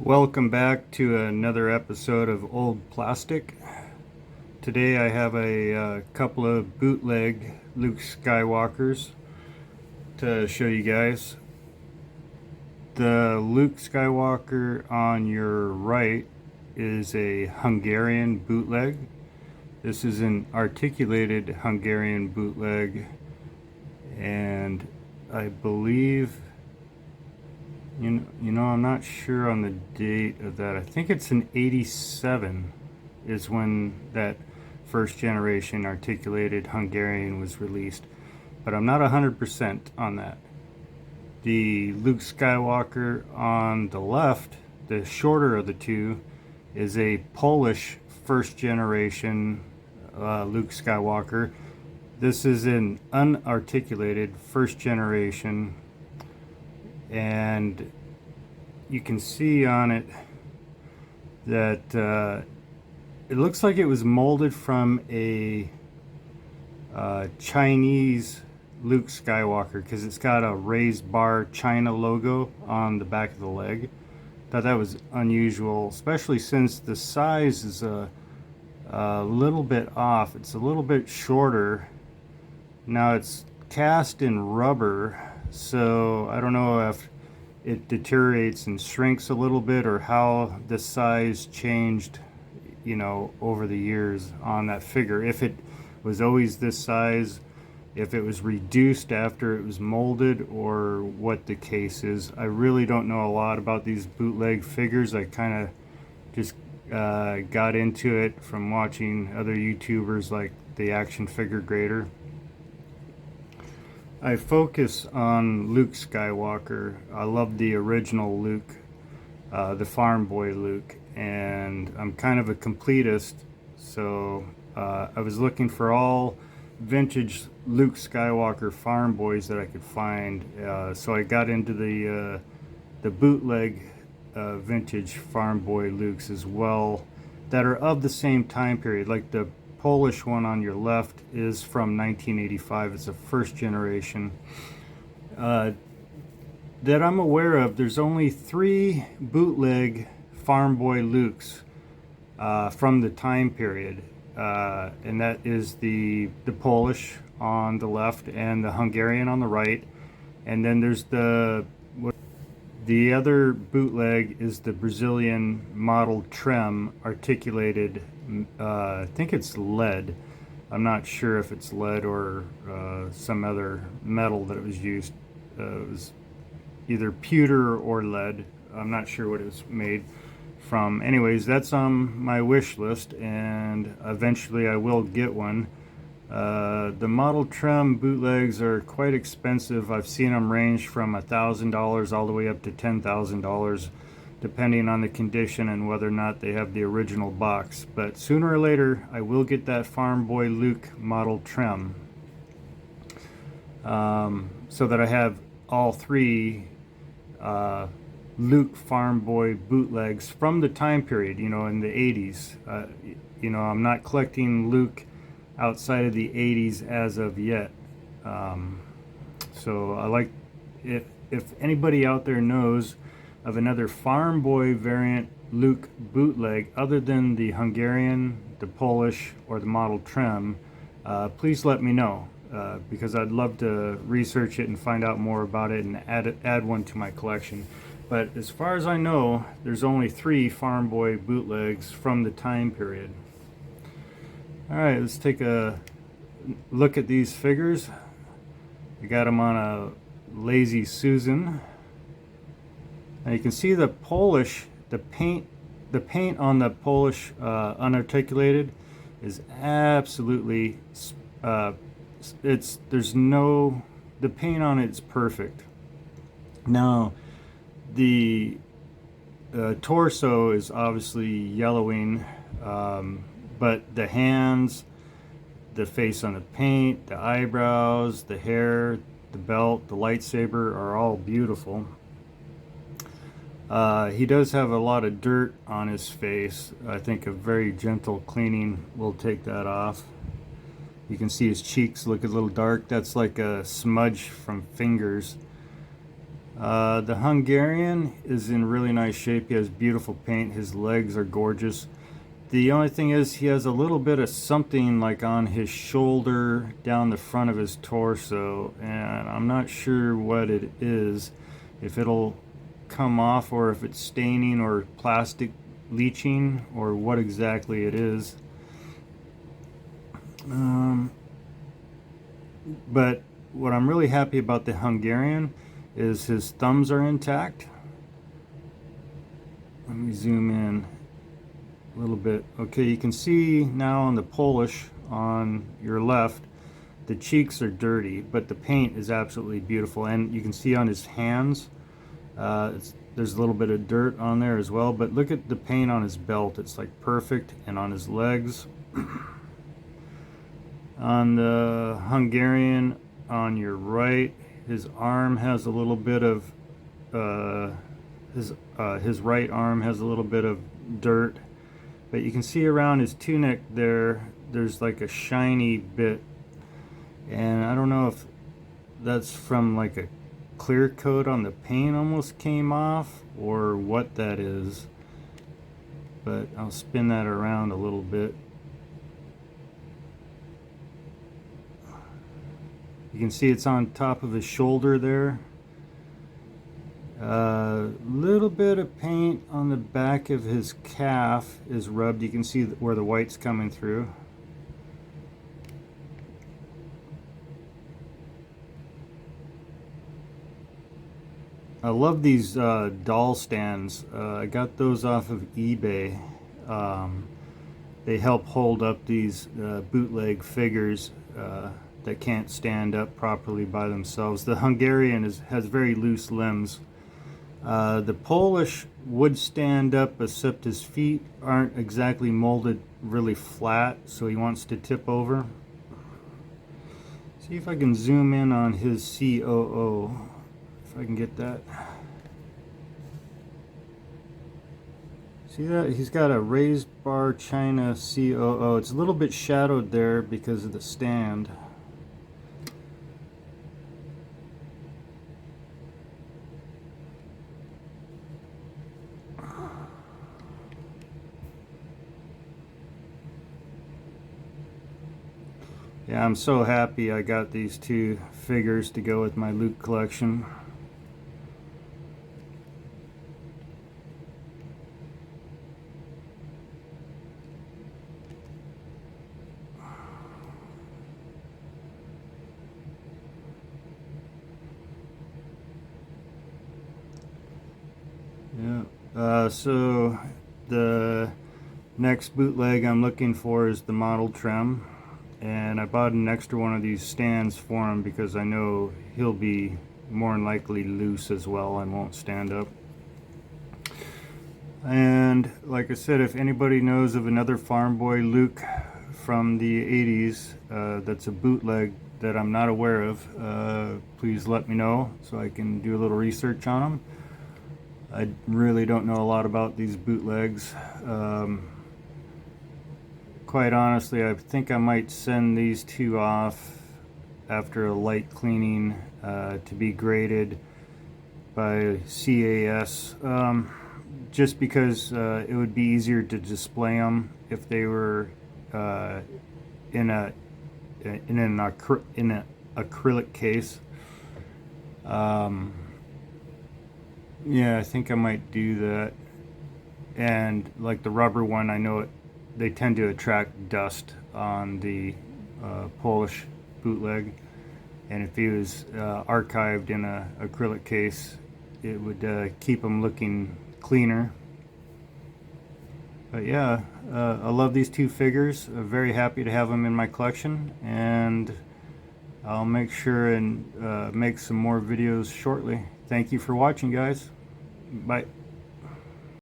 Welcome back to another episode of Old Plastic. Today I have a couple of bootleg Luke Skywalkers to show you guys. The Luke Skywalker on your right is a Hungarian bootleg. This is an articulated Hungarian bootleg, and I believe I'm not sure on the date of that. I think it's in 87 is when that first generation articulated Hungarian was released, but I'm not 100% on that. The Luke Skywalker on the left, the shorter of the two, is a Polish first generation Luke Skywalker. This is an unarticulated first generation, and you can see on it that it looks like it was molded from a Chinese Luke Skywalker, because it's got a raised bar China logo on the back of the leg. Thought that was unusual, especially since the size is a little bit off. It's a little bit shorter. Now it's cast in rubber, so I don't know if it deteriorates and shrinks a little bit, or how the size changed, over the years on that figure. If it was always this size, if it was reduced after it was molded, or what the case is. I really don't know a lot about these bootleg figures. I kind of just got into it from watching other YouTubers like the Action Figure Grader. I focus on Luke Skywalker. I love the original Luke, the farm boy Luke, and I'm kind of a completist, so I was looking for all vintage Luke Skywalker farm boys that I could find, so I got into the bootleg vintage farm boy Lukes as well, that are of the same time period. Like the Polish one on your left is from 1985. It's a first generation. That I'm aware of, there's only 3 bootleg farm boy Lukes from the time period, and that is the Polish on the left and the Hungarian on the right. And then there's the other bootleg is the Brazilian model Trem articulated. I think it's lead. I'm not sure if it's lead or some other metal that it was used. It was either pewter or lead. I'm not sure what it was made from. Anyways, that's on my wish list, and eventually I will get one. The model Trem bootlegs are quite expensive. I've seen them range from $1,000 all the way up to $10,000, depending on the condition and whether or not they have the original box. But sooner or later, I will get that Farm Boy Luke model Trem, so that I have all 3 Luke Farm Boy bootlegs from the time period, in the 80s. I'm not collecting Luke outside of the 80s as of yet. So I like, if anybody out there knows of another farm boy variant Luke bootleg other than the Hungarian, the Polish, or the model Trem, please let me know, because I'd love to research it and find out more about it and add one to my collection. But as far as I know, there's only 3 farm boy bootlegs from the time period. Alright, let's take a look at these figures. I got them on a Lazy Susan. Now you can see the Polish, the paint on the Polish unarticulated is absolutely, the paint on it's perfect. Now the torso is obviously yellowing, but the hands, the face on the paint, the eyebrows, the hair, the belt, the lightsaber are all beautiful. He does have a lot of dirt on his face. I think a very gentle cleaning will take that off. You can see his cheeks look a little dark. That's like a smudge from fingers. The Hungarian is in really nice shape. He has beautiful paint. His legs are gorgeous. The only thing is he has a little bit of something like on his shoulder down the front of his torso, and I'm not sure what it is, if it'll come off or if it's staining or plastic leaching or what exactly it is. But what I'm really happy about the Hungarian is his thumbs are intact. Let me zoom in a little bit. Okay, you can see now on the Polish on your left, the cheeks are dirty, but the paint is absolutely beautiful. And you can see on his hands, there's a little bit of dirt on there as well, but look at the paint on his belt. It's like perfect. And on his legs. On the Hungarian on your right, his arm has a little bit of his right arm has a little bit of dirt, but you can see around his tunic there's like a shiny bit, and I don't know if that's from like a clear coat on the paint almost came off or what that is, but I'll spin that around a little bit. You can see it's on top of his shoulder there. Little bit of paint on the back of his calf is rubbed. You can see where the white's coming through. I love these doll stands. I got those off of eBay. They help hold up these bootleg figures that can't stand up properly by themselves. The Hungarian has very loose limbs. The Polish would stand up, except his feet aren't exactly molded really flat, so he wants to tip over. See if I can zoom in on his COO, if I can get that. See that? He's got a raised bar China COO. It's a little bit shadowed there because of the stand. Yeah, I'm so happy I got these two figures to go with my Luke collection. Yeah. So the next bootleg I'm looking for is the model trim. And I bought an extra one of these stands for him because I know he'll be more than likely loose as well and won't stand up. And like I said, if anybody knows of another Farm Boy Luke from the 80s that's a bootleg that I'm not aware of, please let me know so I can do a little research on them. I really don't know a lot about these bootlegs. Quite honestly, I think I might send these two off after a light cleaning to be graded by CAS, just because it would be easier to display them if they were in an acrylic case. Yeah, I think I might do that. And like the rubber one, I know they tend to attract dust on the Polish bootleg, and if he was archived in an acrylic case, it would keep him looking cleaner. But yeah, I love these two figures. I'm very happy to have them in my collection, and I'll make sure and make some more videos shortly. Thank you for watching, guys. Bye.